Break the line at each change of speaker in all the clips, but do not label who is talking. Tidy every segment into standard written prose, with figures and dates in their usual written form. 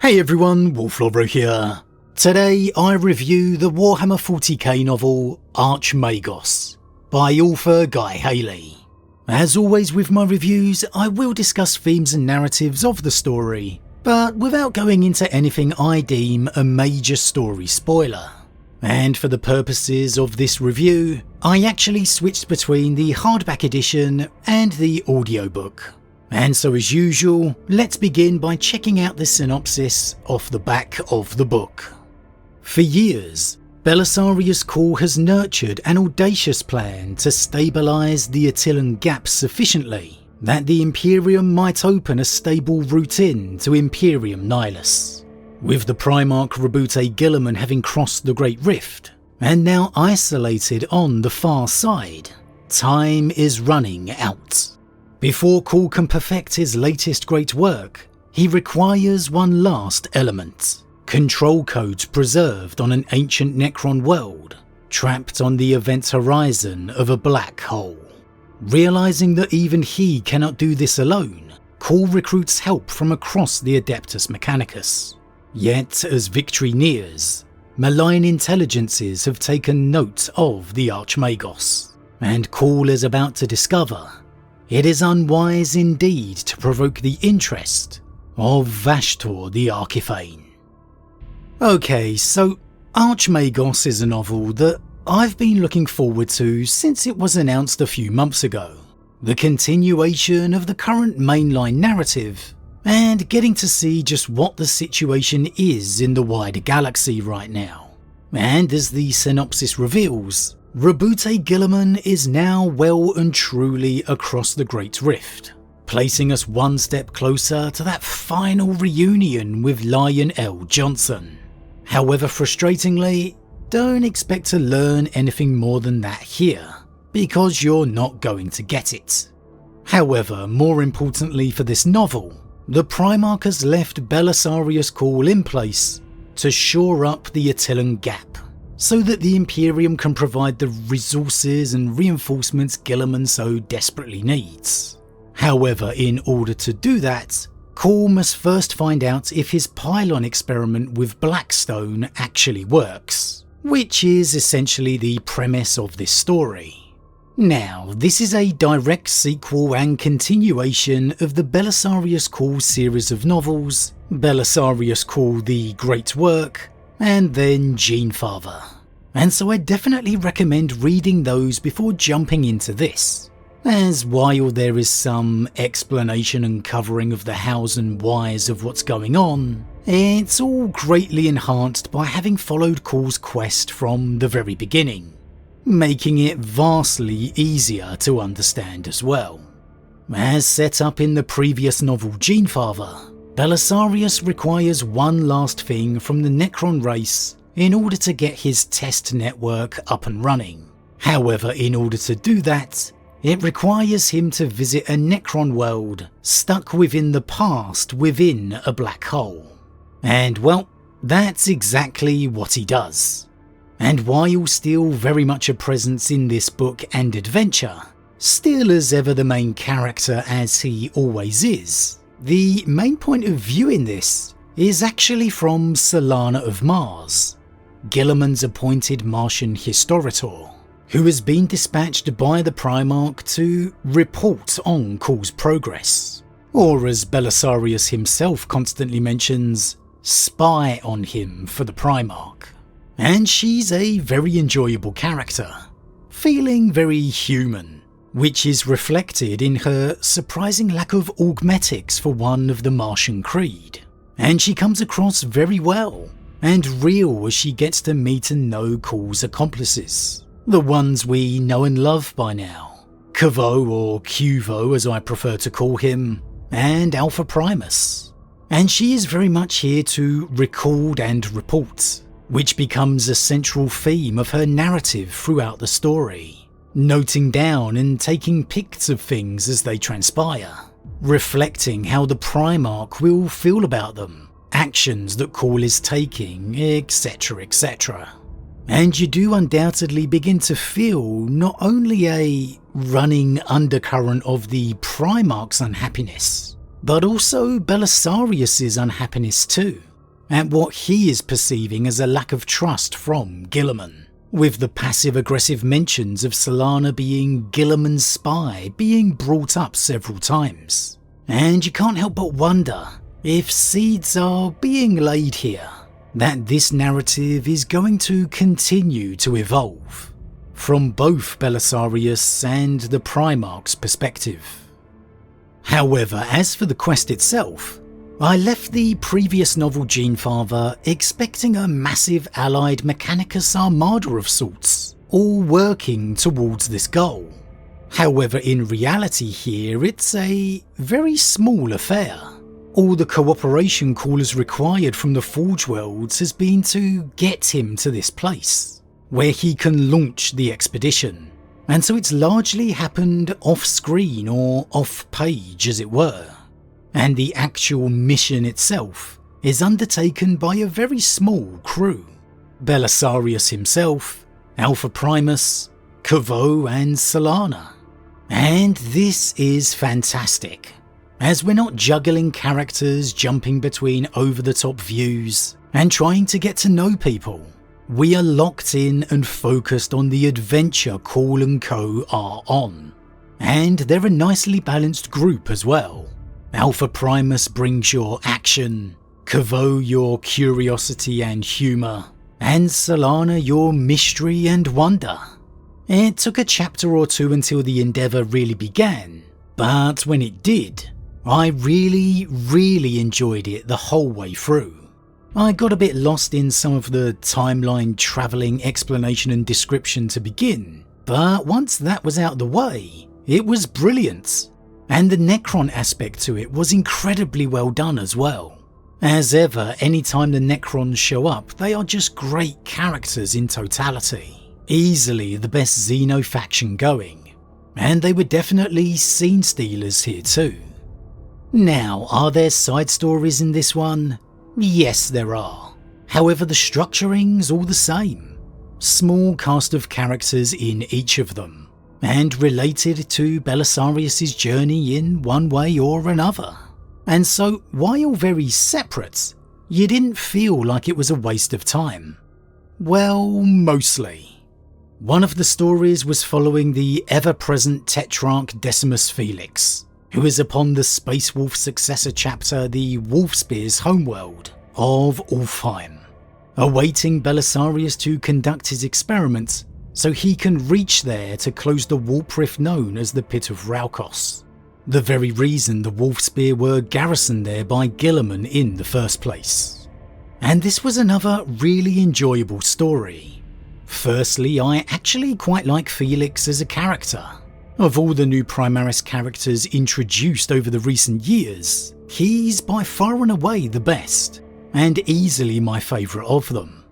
Hey everyone, Wolf Lord Rho here. Today I review the Warhammer 40k novel Archmagos by author Guy Hayley. As always with my reviews, I will discuss themes and narratives of the story, but without going into anything I deem a major story spoiler. And for the purposes of this review, I actually switched between the hardback edition and the audiobook. And so as usual, let's begin by checking out the synopsis off the back of the book. For years, Belisarius Cawl has nurtured an audacious plan to stabilise the Attilan Gap sufficiently that the Imperium might open a stable route in to Imperium Nihilus. With the Primarch Roboute Guilliman having crossed the Great Rift, and now isolated on the far side, time is running out. Before Cawl can perfect his latest great work, he requires one last element: control codes preserved on an ancient Necron world, trapped on the event horizon of a black hole. Realising that even he cannot do this alone, Cawl recruits help from across the Adeptus Mechanicus. Yet, as victory nears, malign intelligences have taken note of the Archmagos, and Cawl is about to discover it is unwise indeed to provoke the interest of Vashtor the Archifane. Okay, so Archmagos is a novel that I've been looking forward to since it was announced a few months ago. The continuation of the current mainline narrative, and getting to see just what the situation is in the wider galaxy right now. And as the synopsis reveals, Roboute Guilliman is now well and truly across the Great Rift, placing us one step closer to that final reunion with Lionel Johnson. However, frustratingly, don't expect to learn anything more than that here, because you're not going to get it. However, more importantly for this novel, the Primarch has left Belisarius Cawl in place to shore up the Attilan Gap, so that the Imperium can provide the resources and reinforcements Guilliman so desperately needs. However, in order to do that, Cawl must first find out if his pylon experiment with Blackstone actually works, which is essentially the premise of this story. Now, this is a direct sequel and continuation of the Belisarius Cawl series of novels, Belisarius Cawl the Great Work, and then Genefather, and so I definitely recommend reading those before jumping into this, as while there is some explanation and covering of the hows and whys of what's going on, it's all greatly enhanced by having followed Cawl's quest from the very beginning, making it vastly easier to understand as well. As set up in the previous novel Genefather, Belisarius requires one last thing from the Necron race in order to get his test network up and running. However, in order to do that, it requires him to visit a Necron world stuck within the past within a black hole. And well, that's exactly what he does. And while still very much a presence in this book and adventure, still as ever the main character as he always is, the main point of view in this is actually from Solana of Mars, Guilliman's appointed Martian historitor, who has been dispatched by the Primarch to report on Cawl's progress, or as Belisarius himself constantly mentions, spy on him for the Primarch. And she's a very enjoyable character, feeling very human, which is reflected in her surprising lack of augmetics for one of the Martian creed. And she comes across very well and real as she gets to meet and know Cawl's accomplices, the ones we know and love by now, Kavo or Cuvo as I prefer to call him, and Alpha Primus. And she is very much here to record and report, which becomes a central theme of her narrative throughout the story, noting down and taking pics of things as they transpire, reflecting how the Primarch will feel about them, actions that Cawl is taking, etc, etc. And you do undoubtedly begin to feel not only a running undercurrent of the Primarch's unhappiness, but also Belisarius's unhappiness too, at what he is perceiving as a lack of trust from Guilliman, with the passive-aggressive mentions of Solana being Guilliman's spy being brought up several times. And you can't help but wonder if seeds are being laid here, that this narrative is going to continue to evolve, from both Belisarius and the Primarch's perspective. However, as for the quest itself, I left the previous novel Genefather expecting a massive allied Mechanicus armada of sorts, all working towards this goal. However, in reality here, it's a very small affair. All the cooperation Cawl has required from the Forge Worlds has been to get him to this place, where he can launch the expedition, and so it's largely happened off-screen or off-page as it were, and the actual mission itself is undertaken by a very small crew: Belisarius himself, Alpha Primus, Kavo and Solana. And this is fantastic, as we're not juggling characters jumping between over-the-top views and trying to get to know people. We are locked in and focused on the adventure Cawl and Co are on, and they're a nicely balanced group as well. Alpha Primus brings your action, Kavo your curiosity and humour, and Solana your mystery and wonder. It took a chapter or two until the endeavour really began, but when it did, I really enjoyed it the whole way through. I got a bit lost in some of the timeline travelling explanation and description to begin, but once that was out the way, it was brilliant, and the Necron aspect to it was incredibly well done as well. As ever, anytime the Necrons show up, they are just great characters in totality. Easily the best Xeno faction going, and they were definitely scene stealers here too. Now, are there side stories in this one? Yes, there are. However, the structuring's all the same. Small cast of characters in each of them, and related to Belisarius' journey in one way or another. And so, while very separate, you didn't feel like it was a waste of time. Well, mostly. One of the stories was following the ever-present Tetrarch Decimus Felix, who is upon the Space Wolf successor chapter, the Wolfspear's homeworld of Ulfheim, awaiting Belisarius to conduct his experiments so he can reach there to close the warp rift known as the Pit of Raukos, the very reason the Wolfspear were garrisoned there by Guilliman in the first place. And this was another really enjoyable story. Firstly, I actually quite like Felix as a character. Of all the new Primaris characters introduced over the recent years, he's by far and away the best, and easily my favourite of them.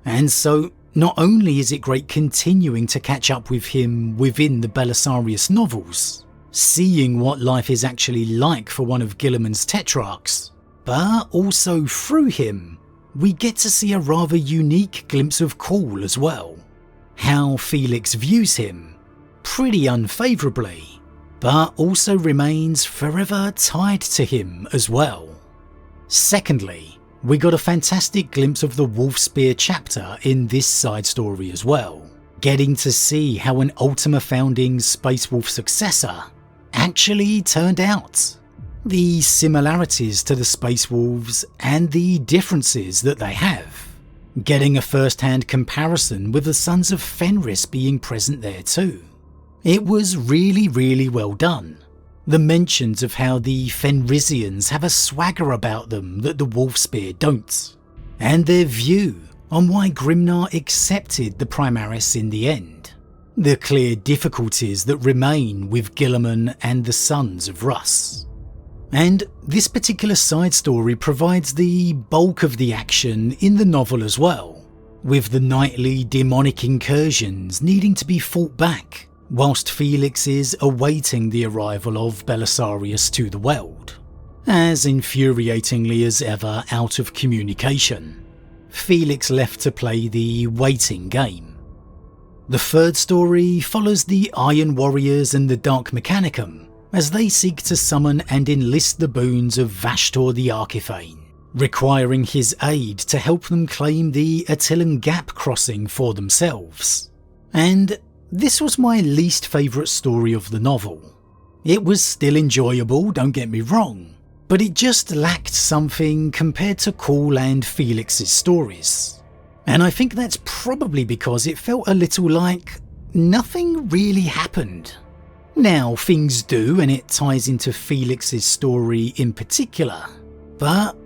And so, not only is it great continuing to catch up with him within the Belisarius novels, seeing what life is actually like for one of Guilliman's Tetrarchs, but also through him, we get to see a rather unique glimpse of Cawl as well. How Felix views him, pretty unfavourably, but also remains forever tied to him as well. Secondly, we got a fantastic glimpse of the Wolfspear chapter in this side story as well, getting to see how an Ultima founding Space Wolf successor actually turned out. The similarities to the Space Wolves and the differences that they have. Getting a first-hand comparison with the Sons of Fenris being present there too. It was really well done. The mentions of how the Fenrisians have a swagger about them that the Wolfspear don't, and their view on why Grimnar accepted the Primaris in the end. The clear difficulties that remain with Guilliman and the Sons of Russ. And this particular side story provides the bulk of the action in the novel as well, with the nightly demonic incursions needing to be fought back, whilst Felix is awaiting the arrival of Belisarius to the world, as infuriatingly as ever out of communication. Felix left to play the waiting game. The third story follows the Iron Warriors and the Dark Mechanicum as they seek to summon and enlist the boons of Vashtor the Archiphane, requiring his aid to help them claim the Attilan Gap crossing for themselves. And this was my least favourite story of the novel. It was still enjoyable, don't get me wrong, but it just lacked something compared to Cawl and Felix's stories. And I think that's probably because it felt a little like nothing really happened. Now, things do, and it ties into Felix's story in particular, but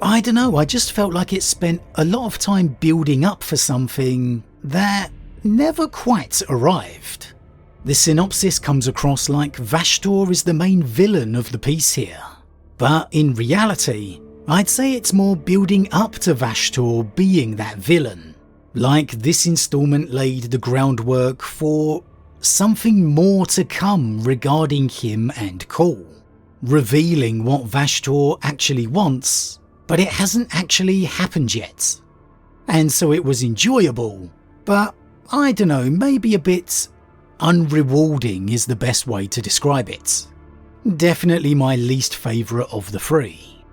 I don't know, I just felt like it spent a lot of time building up for something that never quite arrived. The synopsis comes across like Vashtor is the main villain of the piece here, but in reality, I'd say it's more building up to Vashtor being that villain. Like this installment laid the groundwork for something more to come regarding him and Cawl, revealing what Vashtor actually wants, but it hasn't actually happened yet. And so it was enjoyable, but I don't know, maybe a bit unrewarding is the best way to describe it. Definitely my least favourite of the three.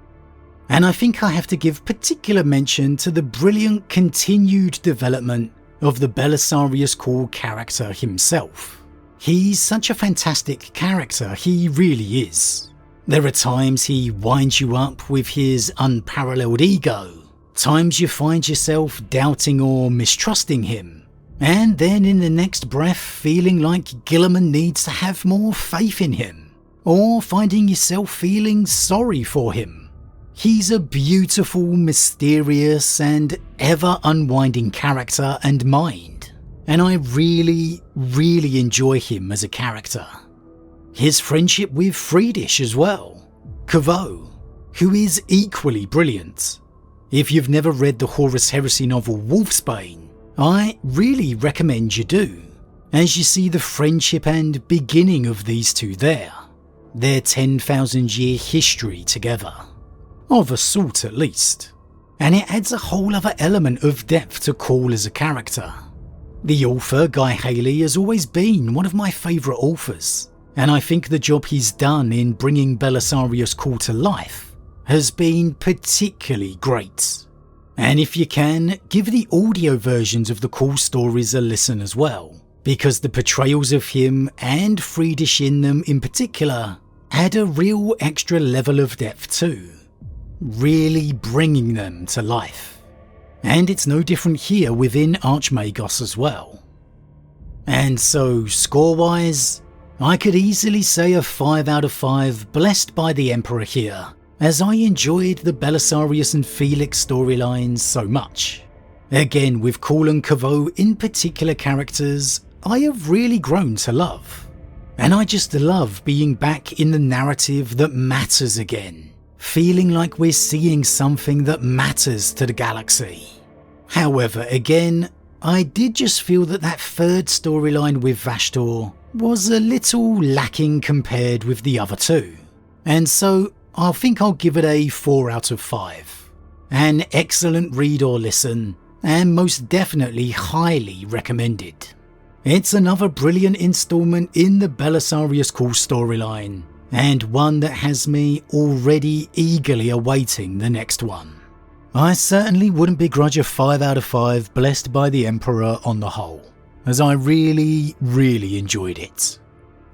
And I think I have to give particular mention to the brilliant continued development of the Belisarius Cawl character himself. He's such a fantastic character, he really is. There are times he winds you up with his unparalleled ego, times you find yourself doubting or mistrusting him, and then in the next breath feeling like Guilliman needs to have more faith in him, or finding yourself feeling sorry for him. He's a beautiful, mysterious and ever unwinding character and mind, and I really enjoy him as a character. His friendship with Friedish as well, Caveau, who is equally brilliant. If you've never read the Horus Heresy novel Wolfsbane, I really recommend you do, as you see the friendship and beginning of these two there, their 10,000 year history together, of a sort at least, and it adds a whole other element of depth to Cawl as a character. The author, Guy Hayley, has always been one of my favourite authors, and I think the job he's done in bringing Belisarius Cawl to life has been particularly great. And if you can, give the audio versions of the Cawl stories a listen as well, because the portrayals of him and Friedish in them in particular add a real extra level of depth too, really bringing them to life. And it's no different here within Archmagos as well. And so, score-wise, I could easily say a 5 out of 5 blessed by the Emperor here, as I enjoyed the Belisarius and Felix storylines so much. Again, with Cawl and Caveau in particular characters, I have really grown to love. And I just love being back in the narrative that matters again, feeling like we're seeing something that matters to the galaxy. However, again, I did just feel that that third storyline with Vashtor was a little lacking compared with the other two, and so I think I'll give it a 4 out of 5. An excellent read or listen, and most definitely highly recommended. It's another brilliant installment in the Belisarius Cawl storyline, and one that has me already eagerly awaiting the next one. I certainly wouldn't begrudge a 5 out of 5 blessed by the Emperor on the whole, as I really enjoyed it.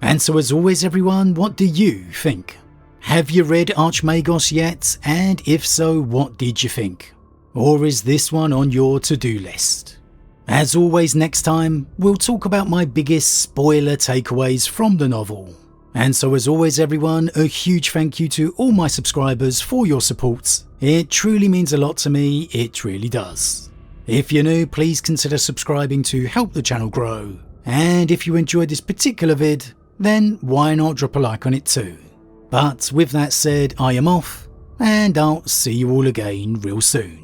And so as always everyone, what do you think? Have you read Archmagos yet, and if so, what did you think? Or is this one on your to-do list? As always, next time, we'll talk about my biggest spoiler takeaways from the novel. And so as always everyone, a huge thank you to all my subscribers for your support. It truly means a lot to me, it really does. If you're new, please consider subscribing to help the channel grow. And if you enjoyed this particular vid, then why not drop a like on it too. But with that said, I am off, and I'll see you all again real soon.